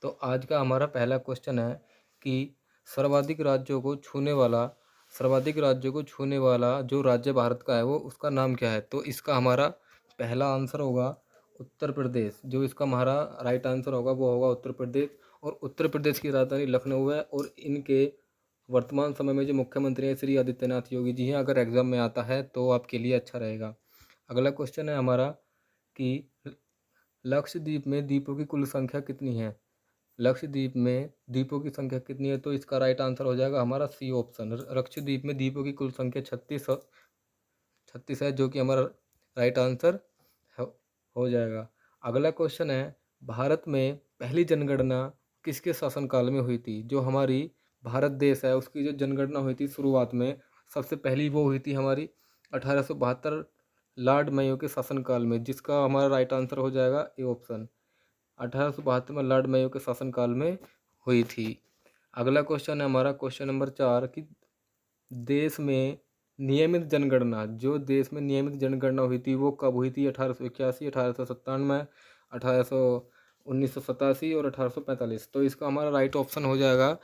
तो आज का हमारा पहला क्वेश्चन है कि सर्वाधिक राज्यों को छूने वाला सर्वाधिक राज्यों को छूने वाला जो राज्य भारत का है वो उसका नाम क्या है। तो इसका हमारा पहला आंसर होगा उत्तर प्रदेश। जो इसका हमारा राइट आंसर होगा वो होगा उत्तर प्रदेश। और उत्तर प्रदेश की राजधानी लखनऊ है और इनके वर्तमान समय में जो मुख्यमंत्री हैं श्री आदित्यनाथ योगी जी हैं। अगर एग्जाम में आता है तो आपके लिए अच्छा रहेगा। अगला क्वेश्चन है हमारा कि लक्षद्वीप में द्वीपों की कुल संख्या कितनी है। लक्षद्वीप में द्वीपों की संख्या कितनी है। तो इसका राइट आंसर हो जाएगा हमारा सी ऑप्शन। लक्षद्वीप में द्वीपों की कुल संख्या 36 है, जो कि हमारा राइट आंसर हो जाएगा। अगला क्वेश्चन है भारत में पहली जनगणना किसके शासनकाल में हुई थी। जो हमारी भारत देश है उसकी जो जनगणना हुई थी शुरुआत में सबसे पहली वो हुई थी हमारी 1872 लॉर्ड मेयो के शासनकाल में, जिसका हमारा राइट आंसर हो जाएगा ए ऑप्शन। 1872 में लॉर्ड मेयो के शासनकाल में हुई थी। अगला क्वेश्चन है हमारा क्वेश्चन नंबर 4 कि देश में नियमित जनगणना जो देश में नियमित जनगणना हुई थी वो कब हुई थी। 1881, 1897, 1987 और 1845। तो इसका हमारा राइट ऑप्शन हो जाएगा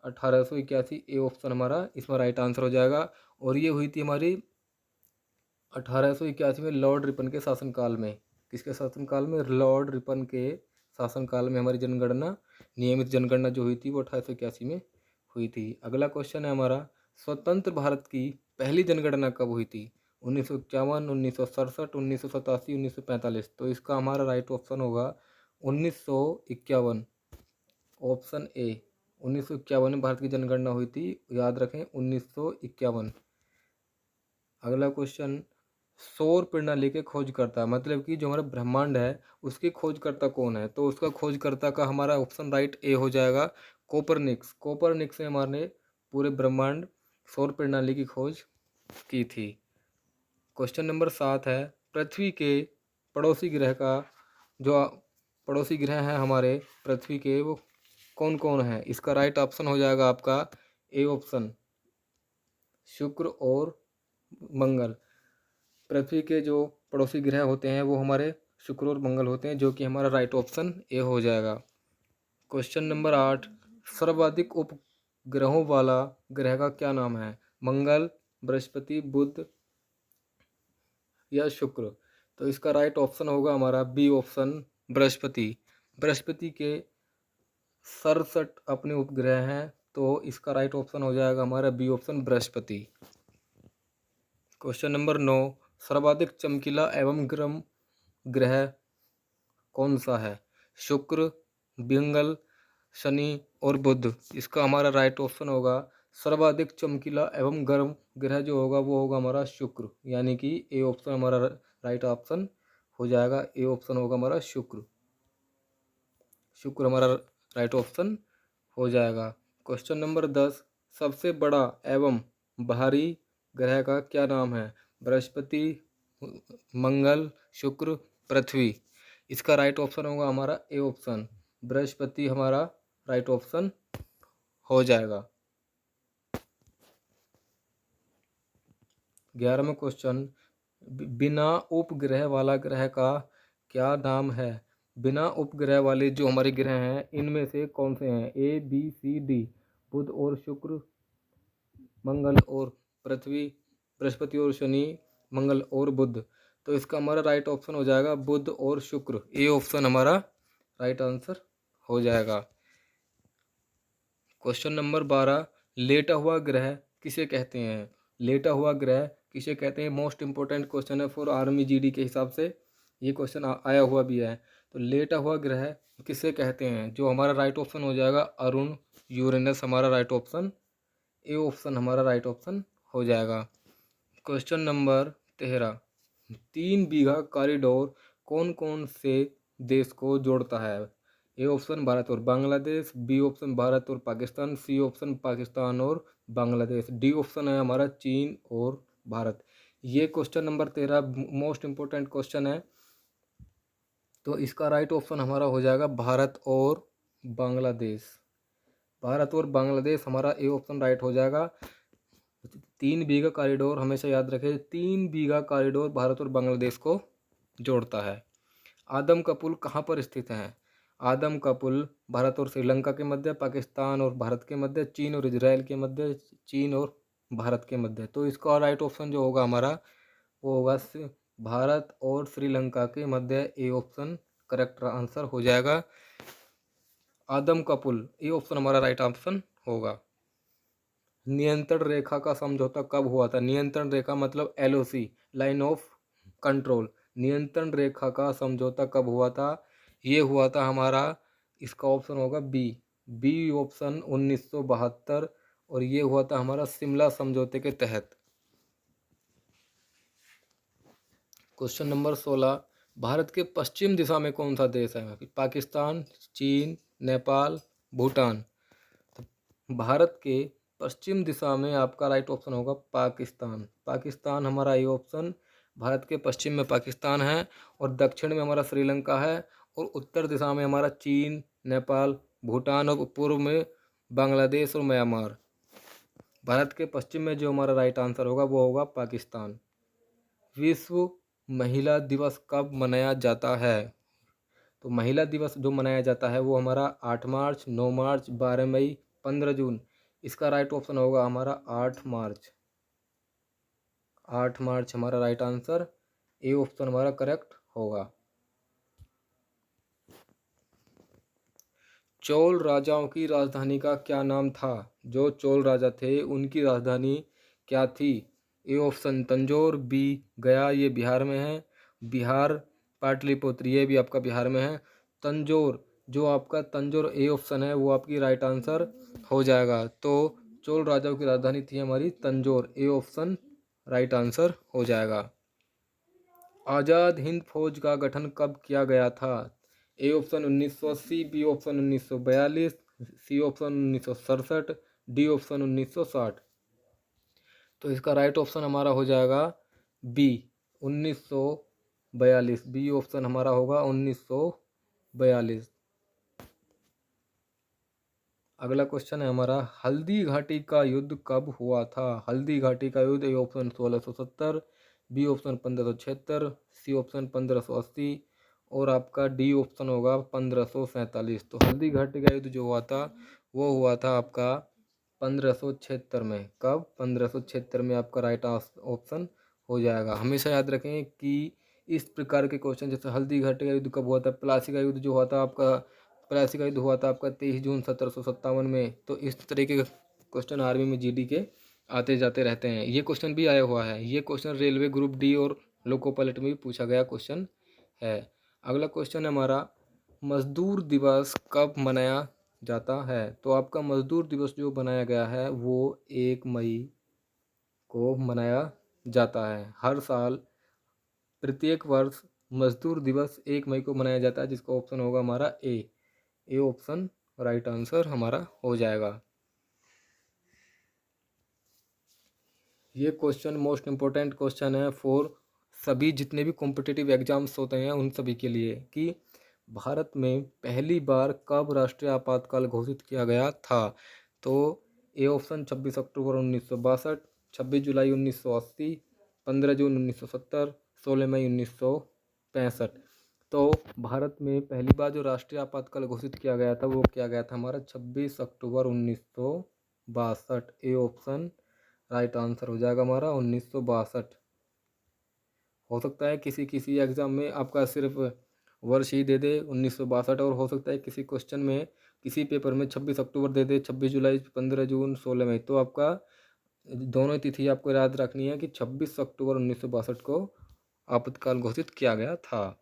1881 ए ऑप्शन हमारा इसमें राइट आंसर हो जाएगा। और ये हुई थी हमारी 1881 में लॉर्ड रिपन के शासनकाल में। किसके शासनकाल में। लॉर्ड रिपन के शासनकाल में हमारी जनगणना नियमित जनगणना जो हुई थी वो 1881 में हुई थी। अगला क्वेश्चन है हमारा स्वतंत्र भारत की पहली जनगणना कब हुई थी। 1951, 1967, 1987, 1945। तो इसका हमारा राइट ऑप्शन होगा 1951 ऑप्शन ए। 1951 में भारत की जनगणना हुई थी, याद रखें 1951। अगला क्वेश्चन सौर प्रणाली के खोजकर्ता मतलब कि जो हमारा ब्रह्मांड है उसके खोजकर्ता कौन है। तो उसका खोजकर्ता का हमारा ऑप्शन राइट ए हो जाएगा कोपरनिक्स। कोपरनिक्स ने हमारे पूरे ब्रह्मांड सौर प्रणाली की खोज की थी। क्वेश्चन नंबर 7 है पृथ्वी के पड़ोसी ग्रह का जो पड़ोसी ग्रह हैं हमारे पृथ्वी के वो कौन कौन है। इसका राइट ऑप्शन हो जाएगा आपका ए ऑप्शन शुक्र और मंगल। पृथ्वी के जो पड़ोसी ग्रह होते हैं वो हमारे शुक्र और मंगल होते हैं, जो कि हमारा राइट ऑप्शन ए हो जाएगा। क्वेश्चन नंबर 8 सर्वाधिक उपग्रहों वाला ग्रह का क्या नाम है। मंगल, बृहस्पति, बुध या शुक्र। तो इसका राइट ऑप्शन होगा हमारा बी ऑप्शन बृहस्पति। बृहस्पति के 67 अपने उपग्रह हैं, तो इसका राइट ऑप्शन हो जाएगा हमारा बी ऑप्शन बृहस्पति। क्वेश्चन नंबर 9 सर्वाधिक चमकीला एवं गर्म ग्रह कौन सा है। शुक्र, मंगल, शनि और बुध। इसका हमारा राइट ऑप्शन होगा सर्वाधिक चमकीला एवं गर्म ग्रह जो होगा वो होगा हमारा शुक्र, यानी कि ए ऑप्शन हमारा राइट ऑप्शन हो जाएगा। ए ऑप्शन होगा हमारा शुक्र। शुक्र हमारा राइट ऑप्शन हो जाएगा। क्वेश्चन नंबर 10 सबसे बड़ा एवं भारी ग्रह का क्या नाम है। बृहस्पति, मंगल, शुक्र, पृथ्वी। इसका राइट ऑप्शन होगा हमारा ए ऑप्शन बृहस्पति हमारा राइट ऑप्शन हो जाएगा। 11वां क्वेश्चन बिना उपग्रह वाला ग्रह का क्या नाम है। बिना उपग्रह वाले जो हमारे ग्रह हैं इनमें से कौन से हैं। A B C D. बुध और शुक्र, मंगल और पृथ्वी, बृहस्पति और शनि, मंगल और बुध। तो इसका हमारा राइट ऑप्शन हो जाएगा बुध और शुक्र। ए ऑप्शन हमारा राइट आंसर हो जाएगा। क्वेश्चन नंबर 12 लेटा हुआ ग्रह किसे कहते हैं। लेटा हुआ ग्रह किसे कहते हैं। मोस्ट इंपॉर्टेंट क्वेश्चन है फॉर आर्मी जीडी के हिसाब से ये क्वेश्चन आया हुआ भी है। तो लेटा हुआ ग्रह किसे कहते हैं। जो हमारा राइट ऑप्शन हो जाएगा अरुण, यूरेनस हमारा राइट ऑप्शन। ए ऑप्शन हमारा राइट ऑप्शन हो जाएगा। क्वेश्चन नंबर 13 3 बीघा कॉरिडोर कौन कौन से देश को जोड़ता है। ए ऑप्शन भारत और बांग्लादेश, बी ऑप्शन भारत और पाकिस्तान, सी ऑप्शन पाकिस्तान और बांग्लादेश, डी ऑप्शन है हमारा चीन और भारत। ये question number 13 most important question है। तो इसका राइट ऑप्शन हमारा हो जाएगा भारत और बांग्लादेश। भारत और बांग्लादेश हमारा ए ऑप्शन राइट हो जाएगा। 3 बीघा कॉरिडोर हमेशा याद रखें 3 बीघा कॉरिडोर भारत और बांग्लादेश को जोड़ता है। आदम का पुल कहाँ पर स्थित है। आदम का पुल भारत और श्रीलंका के मध्य, पाकिस्तान और भारत के मध्य, चीन और इजराइल के मध्य, चीन और भारत के मध्य। तो इसका राइट ऑप्शन जो होगा हमारा वो होगा भारत और श्रीलंका के मध्य। ए ऑप्शन करेक्ट आंसर हो जाएगा। आदम का पुल, ये ऑप्शन हमारा राइट ऑप्शन होगा। नियंत्रण रेखा का समझौता कब हुआ था? नियंत्रण रेखा मतलब LOC, लाइन ऑफ कंट्रोल। नियंत्रण रेखा का समझौता कब हुआ था? ये हुआ था हमारा, इसका ऑप्शन होगा बी ऑप्शन 1972, और ये हुआ था हमारा शिमला समझौते के तहत। क्वेश्चन नंबर 16, भारत के पश्चिम दिशा में कौन सा देश है? पाकिस्तान, चीन, नेपाल, भूटान। तो भारत के पश्चिम दिशा में आपका राइट ऑप्शन होगा पाकिस्तान। पाकिस्तान हमारा ये ऑप्शन, भारत के पश्चिम में पाकिस्तान है, और दक्षिण में हमारा श्रीलंका है, और उत्तर दिशा में हमारा चीन, नेपाल, भूटान, और पूर्व में बांग्लादेश और म्यांमार। भारत के पश्चिम में जो हमारा राइट आंसर होगा वो होगा पाकिस्तान। विश्व महिला दिवस कब मनाया जाता है? तो महिला दिवस जो मनाया जाता है वो हमारा 8 मार्च, 9 मार्च, 12 मई, 15 जून। इसका राइट ऑप्शन होगा हमारा 8 मार्च। 8 मार्च हमारा राइट आंसर, ए ऑप्शन हमारा करेक्ट होगा। चोल राजाओं की राजधानी का क्या नाम था? जो चोल राजा थे उनकी राजधानी क्या थी? ए ऑप्शन तंजौर, बी गया, ये बिहार में है, बिहार पाटलिपुत्र, ये भी आपका बिहार में है। तंजौर, जो आपका तंजौर ए ऑप्शन है वो आपकी राइट आंसर हो जाएगा। तो चोल राजाओं की राजधानी थी हमारी तंजौर, ए ऑप्शन राइट आंसर हो जाएगा। आज़ाद हिंद फौज का गठन कब किया गया था? A option 1980, B option 1942, C option 1967, D option 1960। तो इसका राइट ऑप्शन हमारा हो जाएगा बी 1942। बी ऑप्शन हमारा होगा 1942। अगला क्वेश्चन है हमारा, हल्दी घाटी का युद्ध कब हुआ था? हल्दी घाटी का युद्ध, A option 1670, B option 1576, C option 1580, और आपका डी ऑप्शन होगा 1547। तो हल्दी घाटी का युद्ध जो हुआ था वो हुआ था आपका 1576 में। कब? 1576 में आपका राइट ऑप्शन हो जाएगा। हमेशा याद रखें कि इस प्रकार के क्वेश्चन, जैसे हल्दी घाटी का युद्ध कब हुआ था, प्लासी का युद्ध जो हुआ था आपका, प्लासी का युद्ध हुआ था आपका 23 जून 1757 में। तो इस तरीके के क्वेश्चन आर्मी में GD के आते जाते रहते हैं। ये क्वेश्चन भी आया हुआ है। ये क्वेश्चन रेलवे ग्रुप डी और लोको पायलट में भी पूछा गया क्वेश्चन है। अगला क्वेश्चन है हमारा, मजदूर दिवस कब मनाया जाता है? तो आपका मजदूर दिवस जो बनाया गया है वो 1 मई को मनाया जाता है। हर साल प्रत्येक वर्ष मजदूर दिवस 1 मई को मनाया जाता है, जिसका ऑप्शन होगा हमारा ए ऑप्शन राइट आंसर हमारा हो जाएगा। ये क्वेश्चन मोस्ट इम्पोर्टेंट क्वेश्चन है फॉर सभी जितने भी कॉम्पिटिटिव एग्जाम्स होते हैं उन सभी के लिए, कि भारत में पहली बार कब राष्ट्रीय आपातकाल घोषित किया गया था? तो ए ऑप्शन 26 अक्टूबर 1962, 26 जुलाई 1980, 15 जून 1970, 16 मई 1965। तो भारत में पहली बार जो राष्ट्रीय आपातकाल घोषित किया गया था वो किया गया था हमारा 26 अक्टूबर 1962। ए ऑप्शन राइट आंसर हो जाएगा हमारा 1962। हो सकता है किसी किसी एग्ज़ाम में आपका सिर्फ वर्ष ही दे दे 1962, और हो सकता है किसी क्वेश्चन में किसी पेपर में 26 अक्टूबर दे दे, 26 जुलाई, 15 जून, 16 मई। तो आपका दोनों तिथि आपको याद रखनी है कि 26 अक्टूबर 1962 को आपातकाल घोषित किया गया था।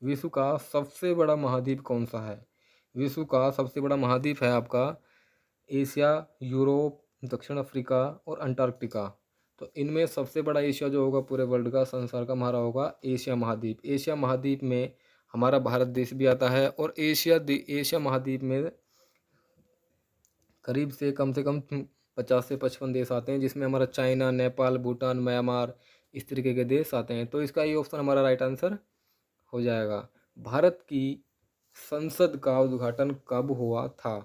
विश्व का सबसे बड़ा महाद्वीप कौन सा है? विश्व का सबसे बड़ा महाद्वीप है आपका एशिया, यूरोप, दक्षिण अफ्रीका और अंटार्कटिका। तो इनमें सबसे बड़ा एशिया जो होगा पूरे वर्ल्ड का, संसार का, हमारा होगा एशिया महाद्वीप। एशिया महाद्वीप में हमारा भारत देश भी आता है, और एशिया महाद्वीप में करीब से कम 50 से 55 देश आते हैं, जिसमें हमारा चाइना, नेपाल, भूटान, म्यांमार, इस तरीके के देश आते हैं। तो इसका ये ऑप्शन हमारा राइट आंसर हो जाएगा। भारत की संसद का उद्घाटन कब हुआ था?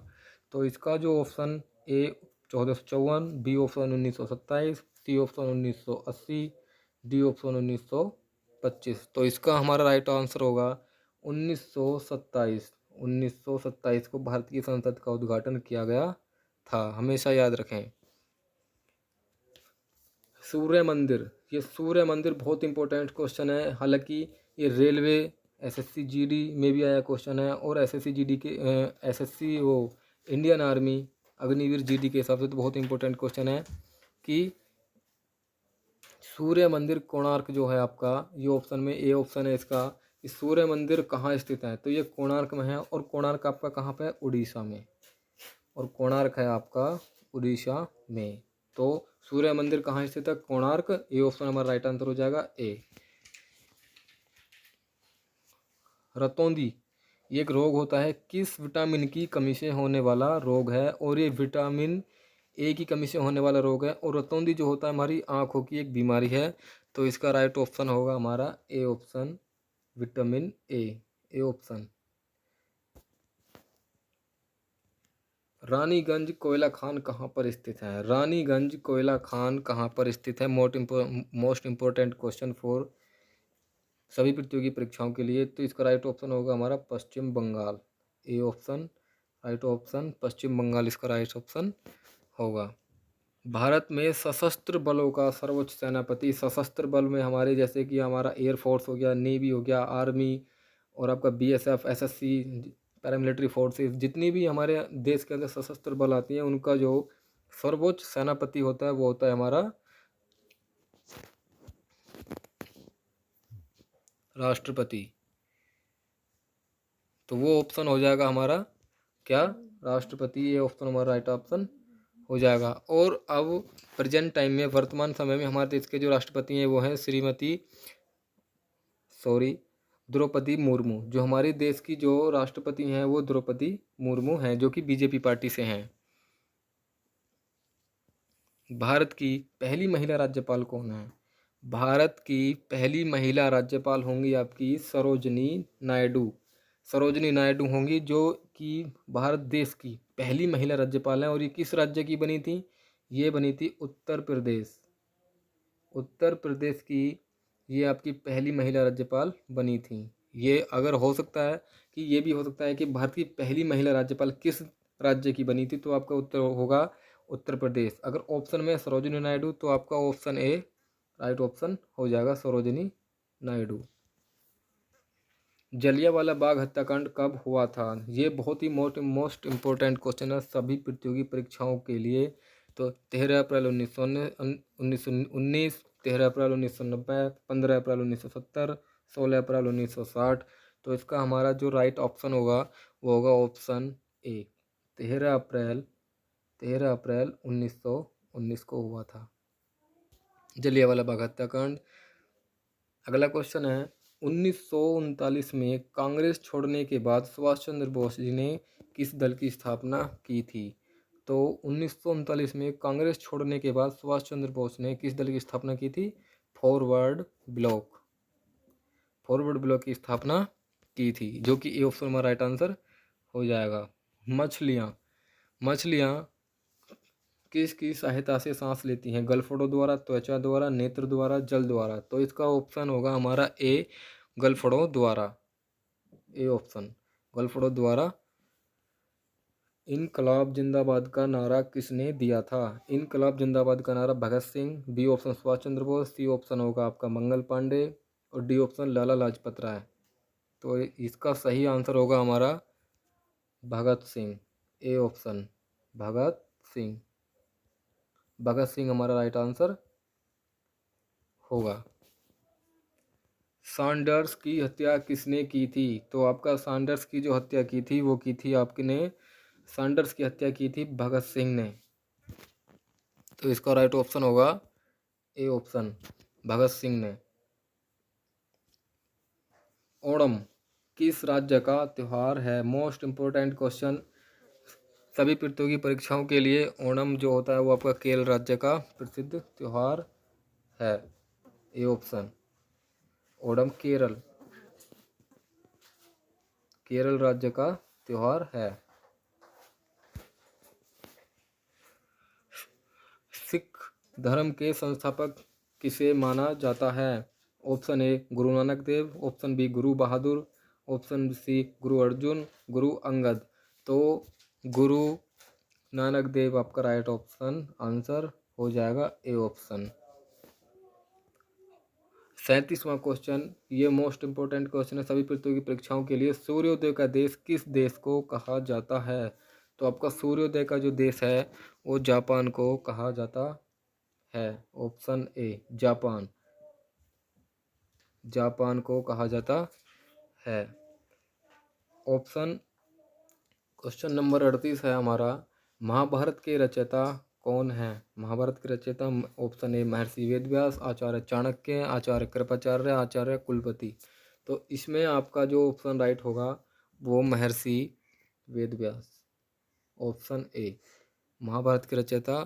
तो इसका जो option A 1454, B option 1927, C option 1980, D option 1925। तो इसका हमारा राइट आंसर होगा 1927 1927 को भारतीय संसद का उद्घाटन किया गया था, हमेशा याद रखें। सूर्य मंदिर, ये सूर्य मंदिर बहुत इंपॉर्टेंट क्वेश्चन है, हालांकि ये रेलवे एसएससी जीडी में भी आया क्वेश्चन है, और एसएससी जीडी के एसएससी वो इंडियन आर्मी अग्निवीर जीडी के हिसाब से तो बहुत इंपॉर्टेंट क्वेश्चन है कि सूर्य मंदिर कोणार्क जो है आपका, ये ऑप्शन में ए ऑप्शन है इसका, कि सूर्य मंदिर कहाँ स्थित है, तो ये कोणार्क में है, और कोणार्क आपका कहाँ पे है, उड़ीसा में, और कोणार्क है आपका उड़ीसा में। तो सूर्य मंदिर कहाँ स्थित है, कोणार्क, ये ऑप्शन हमारा राइट आंसर हो जाएगा ए। रतौंधी, ये एक रोग होता है, किस विटामिन की कमी से होने वाला रोग है, और ये विटामिन ए की कमी से होने वाला रोग है, और रतौंधी जो होता है हमारी आँखों की एक बीमारी है, तो इसका राइट ऑप्शन होगा हमारा A option, vitamin A option. Raniganj कोयला खान कहाँ पर स्थित है, रानीगंज कोयला खान कहाँ पर स्थित है, मोस्ट इम्पोर्टेंट क्वेश्चन फॉर सभी प्रतियोगी परीक्षाओं के लिए, तो इसका राइट ऑप्शन होगा हमारा Paschim Bangal, A option right option, Paschim Bangal इसका राइट ऑप्शन होगा। भारत में सशस्त्र बलों का सर्वोच्च सेनापति, सशस्त्र बल में हमारे जैसे कि हमारा एयरफोर्स हो गया, नेवी हो गया, आर्मी, और आपका बीएसएफ, एसएससी, पैरामिलिट्री फोर्सेस, जितनी भी हमारे देश के अंदर सशस्त्र बल आती हैं, उनका जो सर्वोच्च सेनापति होता है वो होता है हमारा राष्ट्रपति। तो वो ऑप्शन हो जाएगा हमारा क्या, राष्ट्रपति, ये ऑप्शन हमारा राइट ऑप्शन हो जाएगा। और अब प्रेजेंट टाइम में, वर्तमान समय में हमारे देश के जो राष्ट्रपति हैं वो हैं द्रौपदी मुर्मू। जो हमारे देश की जो राष्ट्रपति हैं वो द्रौपदी मुर्मू हैं, जो कि बीजेपी पार्टी से हैं। भारत की पहली महिला राज्यपाल कौन है, भारत की पहली महिला राज्यपाल होंगी आपकी सरोजनी नायडू, सरोजनी नायडू होंगी, जो कि भारत देश की पहली महिला राज्यपाल हैं। और ये किस राज्य की बनी थी, ये बनी थी उत्तर प्रदेश, उत्तर प्रदेश की ये आपकी पहली महिला राज्यपाल बनी थी। ये अगर हो सकता है कि ये भी हो सकता है कि भारत की पहली महिला राज्यपाल किस राज्य की बनी थी, तो आपका उत्तर होगा उत्तर प्रदेश। अगर ऑप्शन में सरोजिनी नायडू, तो आपका ऑप्शन ए राइट ऑप्शन हो जाएगा, सरोजिनी नायडू। जलियांवाला बाग हत्याकांड कब हुआ था, ये बहुत ही मोस्ट इम्पोर्टेंट क्वेश्चन है सभी प्रतियोगी परीक्षाओं के लिए। तो 13 अप्रैल 1919, 13 अप्रैल 1990, 15 अप्रैल 1970, 16 अप्रैल 1960। तो इसका हमारा जो राइट ऑप्शन होगा वो होगा ऑप्शन ए, 13 अप्रैल 1919 को हुआ था जलियांवाला बाग हत्याकांड। अगला क्वेश्चन है, 1939 में कांग्रेस छोड़ने के बाद सुभाष चंद्र बोस जी ने किस दल की स्थापना की थी, तो 1939 में कांग्रेस छोड़ने के बाद सुभाष चंद्र बोस ने किस दल की स्थापना की थी, फॉरवर्ड ब्लॉक, फॉरवर्ड ब्लॉक की स्थापना की थी, जो कि ए ऑप्शन में राइट आंसर हो जाएगा। मछलियाँ किसकी सहायता से सांस लेती हैं, गलफड़ों द्वारा, त्वचा द्वारा, नेत्र द्वारा, जल द्वारा। तो इसका ऑप्शन होगा हमारा ए, गलफड़ों द्वारा, ए ऑप्शन, गलफड़ों द्वारा। इनकलाब जिंदाबाद का नारा किसने दिया था, इनकलाब जिंदाबाद का नारा Bhagat Singh, B option Subhash Chandra Bose, C option होगा आपका मंगल पांडे, और डी ऑप्शन लाला लाजपत राय। तो इसका सही आंसर होगा हमारा भगत सिंह, ए ऑप्शन, भगत सिंह, भगत सिंह हमारा राइट आंसर होगा। सैंडर्स की हत्या किसने की थी, तो आपका सैंडर्स की जो हत्या की थी वो की थी आपने, सैंडर्स की हत्या की थी भगत सिंह ने। तो इसका राइट ऑप्शन होगा ए ऑप्शन, भगत सिंह ने। ओणम किस राज्य का त्यौहार है, मोस्ट इम्पोर्टेंट क्वेश्चन सभी प्रतियोगी परीक्षाओं के लिए। ओणम जो होता है वो आपका केरल राज्य का प्रसिद्ध त्यौहार है, ए ऑप्शन, ओणम केरल, केरल राज्य का त्यौहार है। सिख धर्म के संस्थापक किसे माना जाता है, ऑप्शन ए गुरु नानक देव, ऑप्शन बी गुरु बहादुर, ऑप्शन सी गुरु अर्जुन, गुरु अंगद। तो गुरु नानक देव आपका राइट ऑप्शन आंसर हो जाएगा ए ऑप्शन। 37वां क्वेश्चन, ये मोस्ट इंपॉर्टेंट क्वेश्चन है सभी प्रतियोगी परीक्षाओं के लिए। सूर्योदय का देश किस देश को कहा जाता है? तो आपका सूर्योदय का जो देश है वो जापान को कहा जाता है। ऑप्शन ए जापान, जापान को कहा जाता है। ऑप्शन क्वेश्चन नंबर 38 है हमारा, महाभारत के रचयिता कौन है? महाभारत के रचयिता ऑप्शन ए महर्षि वेदव्यास, आचार्य चाणक्य, आचार्य कृपाचार्य, आचार्य कुलपति। तो इसमें आपका जो ऑप्शन राइट होगा वो महर्षि वेदव्यास, ऑप्शन ए। महाभारत के रचयिता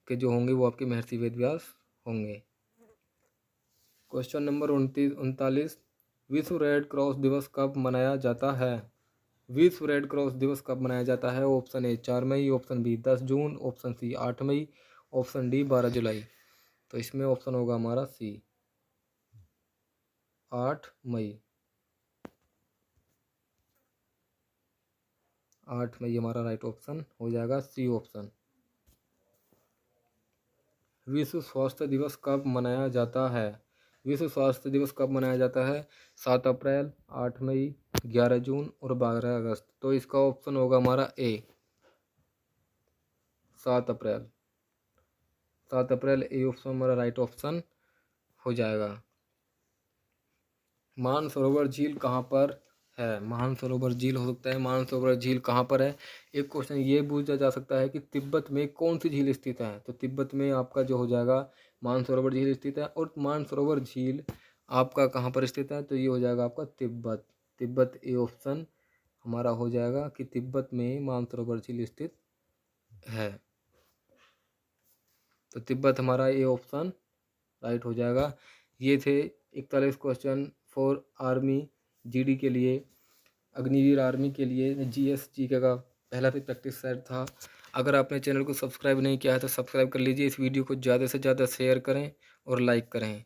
के जो होंगे वो आपके महर्षि वेदव्यास होंगे। क्वेश्चन नंबर 39, विश्व रेड क्रॉस दिवस कब मनाया जाता है? विश्व रेड क्रॉस दिवस कब मनाया जाता है? ऑप्शन ए 4 मई, ऑप्शन बी 10 जून, ऑप्शन सी 8 मई, ऑप्शन डी 12 जुलाई। तो इसमें ऑप्शन होगा हमारा सी 8 मई। 8 मई हमारा राइट ऑप्शन हो जाएगा सी ऑप्शन। विश्व स्वास्थ्य दिवस कब मनाया जाता है? विश्व स्वास्थ्य दिवस कब मनाया जाता है? 7 अप्रैल, 8 मई, 11 जून और 12 अगस्त। तो इसका ऑप्शन होगा हमारा ए 7 अप्रैल। 7 अप्रैल ए ऑप्शन हमारा राइट ऑप्शन हो जाएगा। मानसरोवर झील कहाँ पर है? मानसरोवर झील हो सकता है, मानसरोवर झील कहाँ पर है? एक क्वेश्चन ये पूछा जा सकता है कि तिब्बत में कौन सी झील स्थित है? तो तिब्बत में आपका जो हो जाएगा मानसरोवर झील स्थित है। और मानसरोवर झील आपका कहाँ पर स्थित है? तो ये हो जाएगा आपका तिब्बत। तिब्बत ए ऑप्शन हमारा हो जाएगा कि तिब्बत में मानसरोवर झील स्थित है। तो तिब्बत हमारा ए ऑप्शन राइट हो जाएगा। ये थे 41 क्वेश्चन फॉर आर्मी जीडी के लिए, अग्निवीर आर्मी के लिए जीएस जीके का पहला भी प्रैक्टिस सेट था। अगर आपने चैनल को सब्सक्राइब नहीं किया है तो सब्सक्राइब कर लीजिए। इस वीडियो को ज़्यादा से ज़्यादा शेयर करें और लाइक करें।